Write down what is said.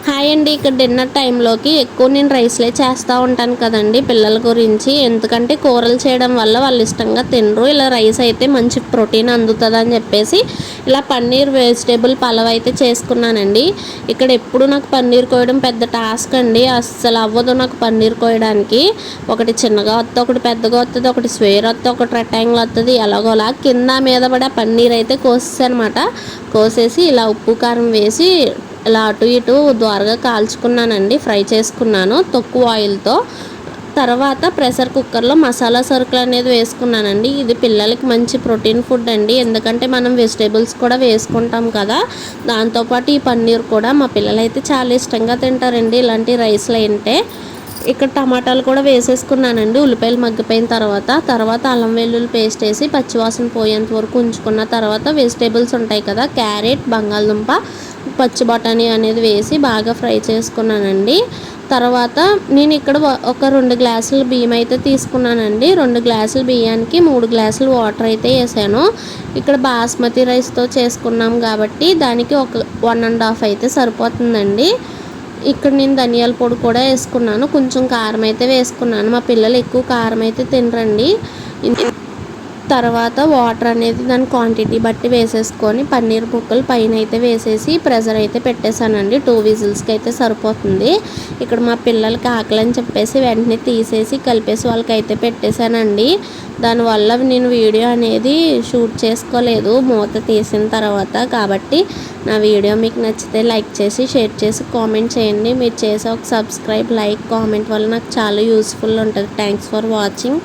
Hi అండి. ఇక్కడ dinner టైంలోకి ఎక్కువ నేను రైస్లే చేస్తూ ఉంటాను కదండి పిల్లల గురించి. ఎందుకంటే కూరలు చేయడం వల్ల వాళ్ళు ఇష్టంగా తినరు. ఇలా రైస్ అయితే మంచి ప్రోటీన్ అందుతుంది అని చెప్పేసి ఇలా పన్నీర్ వెజిటేబుల్ పలావ్ అయితే చేసుకున్నానండి. ఇక్కడ ఎప్పుడు నాకు పన్నీర్ కోయడం పెద్ద టాస్క్ అండి. అస్సలు అవ్వదు నాకు పన్నీర్ కోయడానికి. ఒకటి చిన్నగా వస్తుంది, ఒకటి పెద్దగా వస్తుంది, ఒకటి స్క్వేర్ వస్తుంది, ఒకటి రెక్టాంగిల్ వస్తుంది. ఎలాగోలా కింద మీద పడే పన్నీర్ అయితే కోసేసానమాట. కోసేసి ఇలా ఉప్పు కారం వేసి ఇలా అటు ఇటు ద్వారగా కాల్చుకున్నానండి. ఫ్రై చేసుకున్నాను తక్కువ ఆయిల్తో. తర్వాత ప్రెషర్ కుక్కర్లో మసాలా సరుకులు అనేది వేసుకున్నానండి. ఇది పిల్లలకి మంచి ప్రోటీన్ ఫుడ్ అండి. ఎందుకంటే మనం వెజిటేబుల్స్ కూడా వేసుకుంటాం కదా, దాంతోపాటు ఈ పన్నీర్ కూడా మా పిల్లలు అయితే చాలా ఇష్టంగా తింటారండి ఇలాంటి రైస్లు అంటే. ఇక్కడ టమాటాలు కూడా వేసేసుకున్నానండి. ఉల్లిపాయలు మగ్గిపోయిన తర్వాత అల్లం వెల్లుల్లి పేస్ట్ వేసి పచ్చివాసన పోయేంత వరకు ఉంచుకున్న తర్వాత వెజిటేబుల్స్ ఉంటాయి కదా, క్యారెట్, బంగాళదుంప, పచ్చి బఠానీ అనేది వేసి బాగా ఫ్రై చేసుకున్నానండి. తర్వాత నేను ఇక్కడ ఒక 2 గ్లాసులు బియ్యం అయితే తీసుకున్నానండి. 2 గ్లాసుల బియ్యానికి 3 గ్లాసులు వాటర్ అయితే వేసాను. ఇక్కడ బాస్మతి రైస్తో చేసుకున్నాం కాబట్టి దానికి ఒక 1.5 అయితే సరిపోతుందండి. ఇక్కడ నేను ధనియాల పొడి కూడా వేసుకున్నాను. కొంచెం కారం అయితే వేసుకున్నాను. మా పిల్లలు ఎక్కువ కారం అయితే తినరండి. తర్వాత వాటర్ అనేది దాని క్వాంటిటీ బట్టి వేసేసుకొని పన్నీర్ ముక్కలు పైన అయితే వేసేసి ప్రెషర్ అయితే పెట్టేశానండి. 2 విజిల్స్కి అయితే సరిపోతుంది. ఇక్కడ మా పిల్లలకి ఆకలి అని చెప్పేసి వెంటనే తీసేసి కలిపేసి వాళ్ళకైతే పెట్టేశానండి. దానివల్ల నేను వీడియో అనేది షూట్ చేసుకోలేదు మూత తీసిన తర్వాత. కాబట్టి నా వీడియో మీకు నచ్చితే లైక్ చేసి, షేర్ చేసి, కామెంట్ చేయండి. మీరు చేసే ఒక సబ్స్క్రైబ్, లైక్, కామెంట్ వల్ల నాకు చాలా యూస్ఫుల్ ఉంటుంది. Thanks for watching.